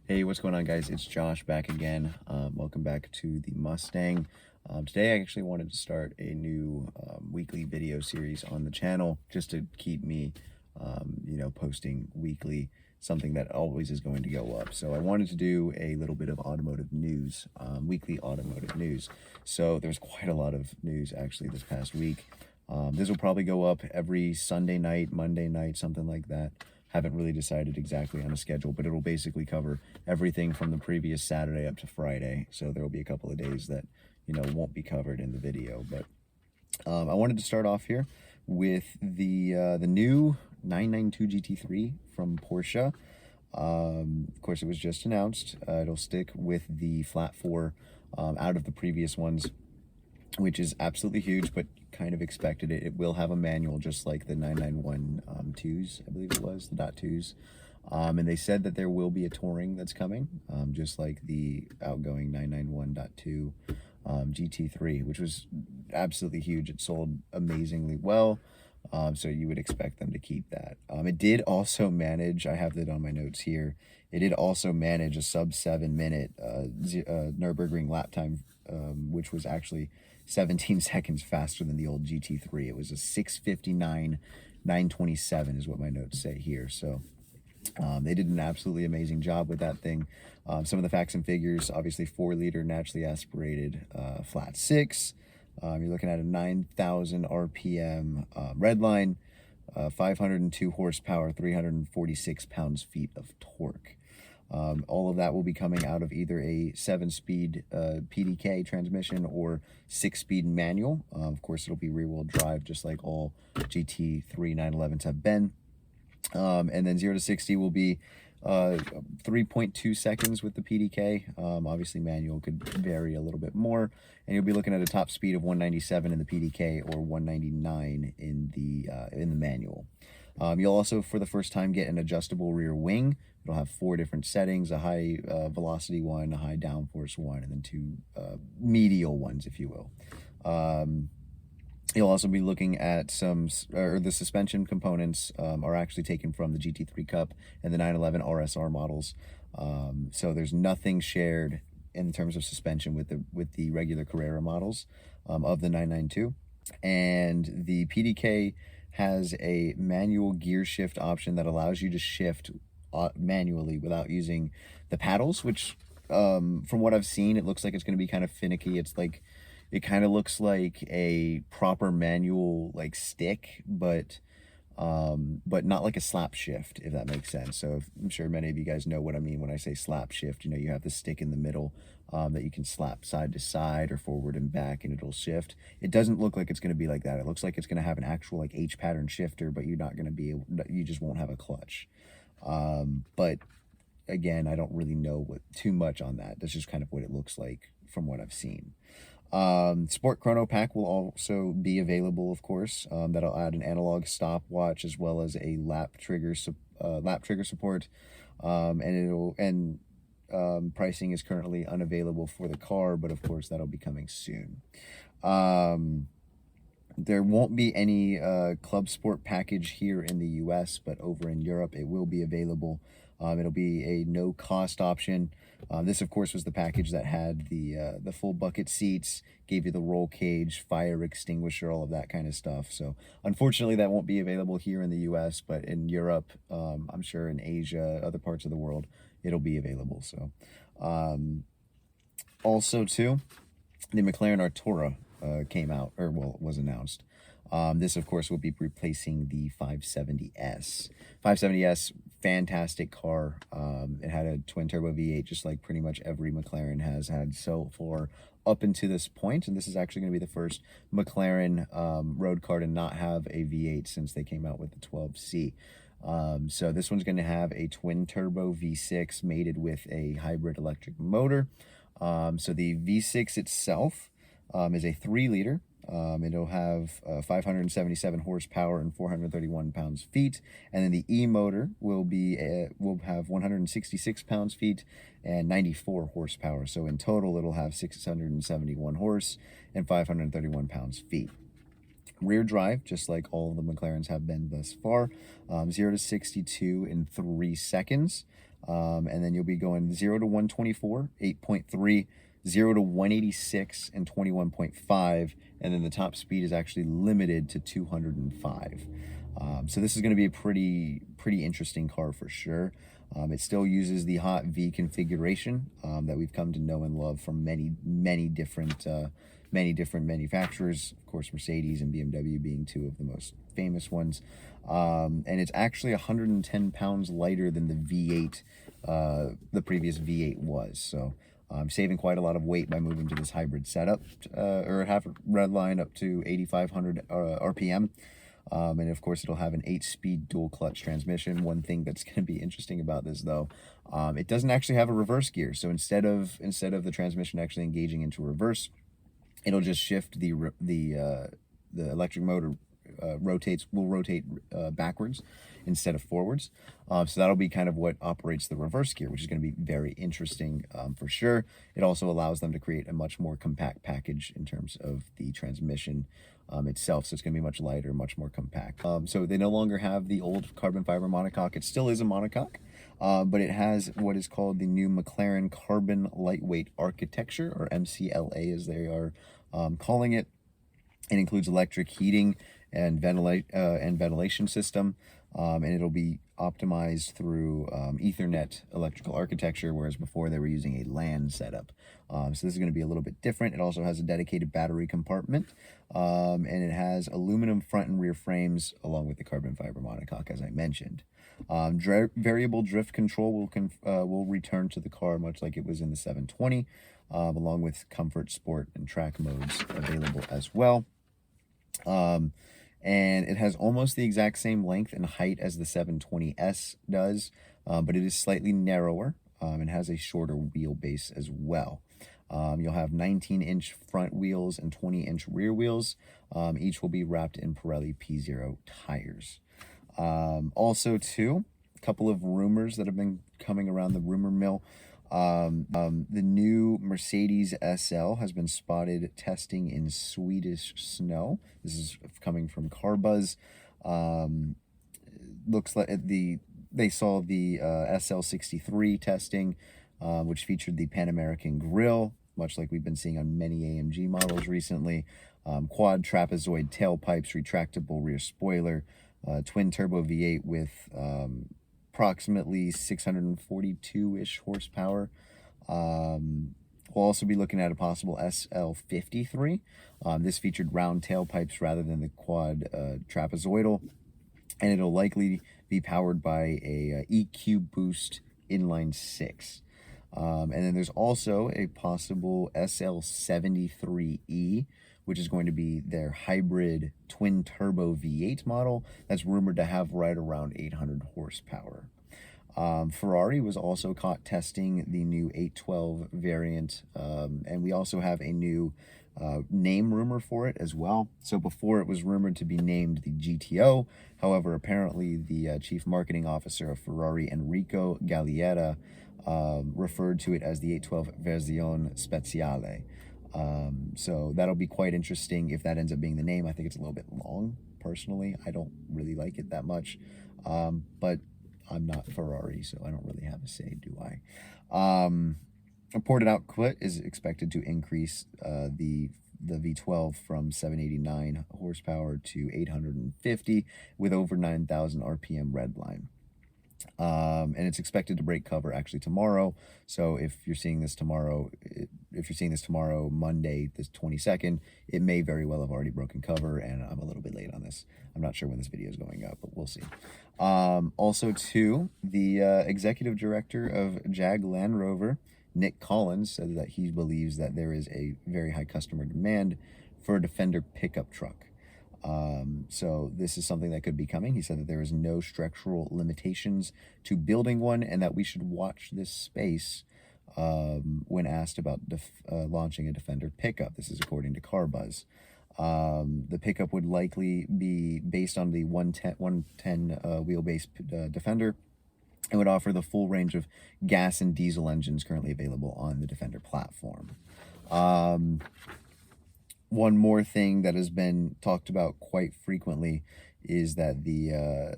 Hey, what's going on, guys? It's Josh back again. Welcome back to the Mustang. Today I actually wanted to start a new weekly video series on the channel just to keep me, posting weekly, something that always is going to go up. So I wanted to do a little bit of automotive news, weekly automotive news. So there's quite a lot of news actually this past week. This will probably go up every Sunday night, Monday night, something like that. Haven't really decided exactly on a schedule, but it'll basically cover everything from the previous Saturday up to Friday. So there will be a couple of days that, won't be covered in the video. But I wanted to start off here with the new 992 GT3 from Porsche. Of course, it was just announced. It'll stick with the flat four out of the previous ones, which is absolutely huge, but kind of expected it. It will have a manual just like the 991 2s, I believe it was, the .2s. And they said that there will be a touring that's coming, just like the outgoing 991.2 GT3, which was absolutely huge. It sold amazingly well, so you would expect them to keep that. It did also manage, I have that on my notes here, it did also manage a sub 7-minute Nürburgring lap time, which was actually 17 seconds faster than the old GT3. It was a 6:59.927 is what my notes say here. So they did an absolutely amazing job with that thing. Some of the facts and figures, obviously 4-liter naturally aspirated flat six. You're looking at a 9,000 RPM redline, 502 horsepower, 346 pounds-feet of torque. All of that will be coming out of either a 7-speed PDK transmission or 6-speed manual. Of course, it'll be rear-wheel drive, just like all GT3 911s have been. And then 0 to 60 will be 3.2 seconds with the PDK. Obviously, manual could vary a little bit more. And you'll be looking at a top speed of 197 in the PDK or 199 in the manual. You'll also, for the first time, get an adjustable rear wing. It'll have 4 different settings, a high velocity one, a high downforce one, and then 2 medial ones, if you will. You'll also be looking at the suspension components are actually taken from the GT3 Cup and the 911 RSR models. So there's nothing shared in terms of suspension with the regular Carrera models of the 992. And the PDK has a manual gear shift option that allows you to shift manually without using the paddles, which from what I've seen, it looks like it's going to be kind of finicky. It kind of looks like a proper manual like stick, but not like a slap shift, if that makes sense. So I'm sure many of you guys know what I mean when I say slap shift. You have the stick in the middle that you can slap side to side or forward and back, and it'll shift. It doesn't look like it's going to be like that. It looks like it's going to have an actual like H pattern shifter, but you're not going to be able, you just won't have a clutch. But again, I don't really know too much on that. That's just kind of what it looks like from what I've seen. Sport Chrono Pack will also be available, of course. That'll add an analog stopwatch as well as a lap trigger support. And pricing is currently unavailable for the car, but of course that'll be coming soon. There won't be any Club Sport package here in the US, but over in Europe it will be available. It'll be a no-cost option. This, of course, was the package that had the full bucket seats, gave you the roll cage, fire extinguisher, all of that kind of stuff. So, unfortunately, that won't be available here in the U.S., but in Europe, I'm sure in Asia, other parts of the world, it'll be available. So, also, too, the McLaren Artura came out, or well, was announced. This, of course, will be replacing the 570S. 570S, fantastic car. It had a twin-turbo V8, just like pretty much every McLaren has had so far up until this point. And this is actually going to be the first McLaren road car to not have a V8 since they came out with the 12C. So this one's going to have a twin-turbo V6 mated with a hybrid electric motor. So the V6 itself is a 3-liter. It'll have 577 horsepower and 431 pounds-feet, and then the E-motor will have 166 pounds-feet and 94 horsepower. So in total, it'll have 671 horse and 531 pounds-feet. Rear drive, just like all of the McLarens have been thus far, 0 to 62 in 3 seconds. And then you'll be going 0 to 124, 8.3, 0 to 186, and 21.5. And then the top speed is actually limited to 205. So this is going to be a pretty interesting car for sure. It still uses the Hot V configuration that we've come to know and love from many different manufacturers. Of course, Mercedes and BMW being two of the most famous ones. And it's actually 110 pounds lighter than the V8, the previous V8 was. So saving quite a lot of weight by moving to this hybrid setup, or half a red line up to 8,500 RPM. And of course, it'll have an 8-speed dual clutch transmission. One thing that's going to be interesting about this, though, it doesn't actually have a reverse gear. So instead of the transmission actually engaging into reverse, it'll just shift the electric motor will rotate backwards instead of forwards. So that'll be kind of what operates the reverse gear, which is going to be very interesting for sure. It also allows them to create a much more compact package in terms of the transmission itself. So it's going to be much lighter, much more compact. So they no longer have the old carbon fiber monocoque. It still is a monocoque, but it has what is called the new McLaren Carbon Lightweight Architecture, or MCLA as they are calling it. It includes electric heating and ventilation system, and it'll be optimized through Ethernet electrical architecture, whereas before they were using a LAN setup. So this is going to be a little bit different. It also has a dedicated battery compartment, and it has aluminum front and rear frames along with the carbon fiber monocoque, as I mentioned. Variable drift control will return to the car, much like it was in the 720, along with comfort, sport, and track modes available as well. And it has almost the exact same length and height as the 720S does, but it is slightly narrower and has a shorter wheelbase as well. You'll have 19-inch front wheels and 20-inch rear wheels. Each will be wrapped in Pirelli P0 tires. Also, too, a couple of rumors that have been coming around the rumor mill. The new Mercedes SL has been spotted testing in Swedish snow. This is coming from CarBuzz. Looks like they saw the SL63 testing, which featured the Pan American grille, much like we've been seeing on many AMG models recently. Quad trapezoid tailpipes, retractable rear spoiler, twin turbo V8 with approximately 642-ish horsepower. We'll also be looking at a possible SL53. This featured round tailpipes rather than the quad trapezoidal, and it'll likely be powered by a EQ Boost inline 6. And then there's also a possible SL73E, which is going to be their hybrid twin turbo V8 model that's rumored to have right around 800 horsepower. Ferrari was also caught testing the new 812 variant, and we also have a new name rumor for it as well. So before it was rumored to be named the GTO, however, apparently the chief marketing officer of Ferrari, Enrico Gallietta, referred to it as the 812 Verzione Speciale. So that'll be quite interesting if that ends up being the name. I think it's a little bit long, personally. I don't really like it that much, but I'm not Ferrari, so I don't really have a say, do I? Reported output is expected to increase the V12 from 789 horsepower to 850 with over 9,000 RPM redline. And it's expected to break cover actually tomorrow. So if you're seeing this tomorrow, Monday, the 22nd, it may very well have already broken cover, and I'm a little bit late on this. I'm not sure when this video is going up, but we'll see. Also, too, the executive director of Jag Land Rover, Nick Collins, said that he believes that there is a very high customer demand for a Defender pickup truck. So this is something that could be coming. He said that there is no structural limitations to building one, and that we should watch this space when asked about launching a Defender pickup. This is according to CarBuzz. The pickup would likely be based on the 110 wheelbase Defender. It would offer the full range of gas and diesel engines currently available on the Defender platform. One more thing that has been talked about quite frequently is that the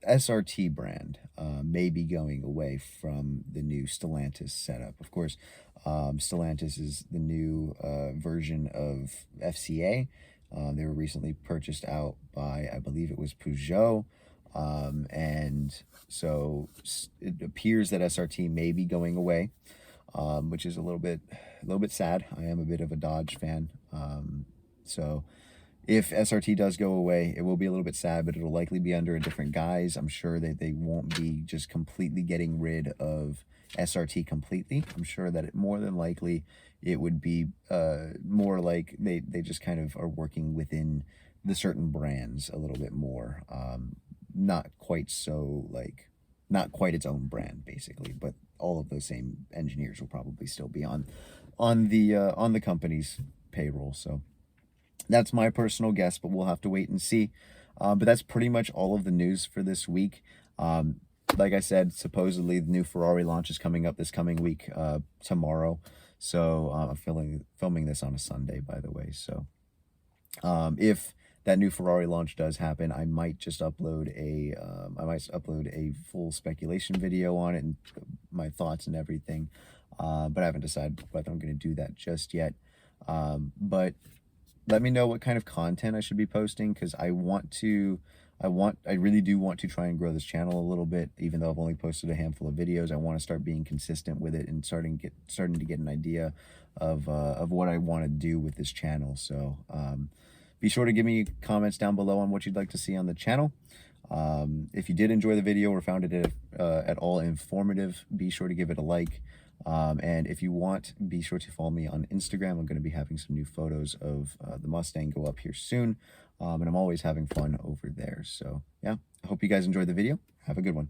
SRT brand may be going away from the new Stellantis setup. Of course, Stellantis is the new version of FCA. They were recently purchased out by, I believe it was Peugeot. And so it appears that SRT may be going away, which is a little bit sad. I am a bit of a Dodge fan. So if SRT does go away, it will be a little bit sad, but it'll likely be under a different guise. I'm sure that they won't be just completely getting rid of SRT completely. I'm sure that more than likely it would be more like they just kind of are working within the certain brands a little bit more. Not quite so, like, not quite its own brand, basically, but all of those same engineers will probably still be on the company's payroll. So that's my personal guess, but we'll have to wait and see. But that's pretty much all of the news for this week. Like I said, supposedly the new Ferrari launch is coming up this coming week, tomorrow. So I'm filming this on a Sunday, by the way. So if that new Ferrari launch does happen, I might just upload a full speculation video on it and my thoughts and everything. But I haven't decided whether I'm going to do that just yet. But let me know what kind of content I should be posting, because I really do want to try and grow this channel a little bit. Even though I've only posted a handful of videos, I want to start being consistent with it and starting to get an idea of what I want to do with this channel. So be sure to give me comments down below on what you'd like to see on the channel. If you did enjoy the video or found it at all informative, be sure to give it a like. And if you want, be sure to follow me on Instagram. I'm going to be having some new photos of the Mustang go up here soon. And I'm always having fun over there. So yeah, I hope you guys enjoyed the video. Have a good one.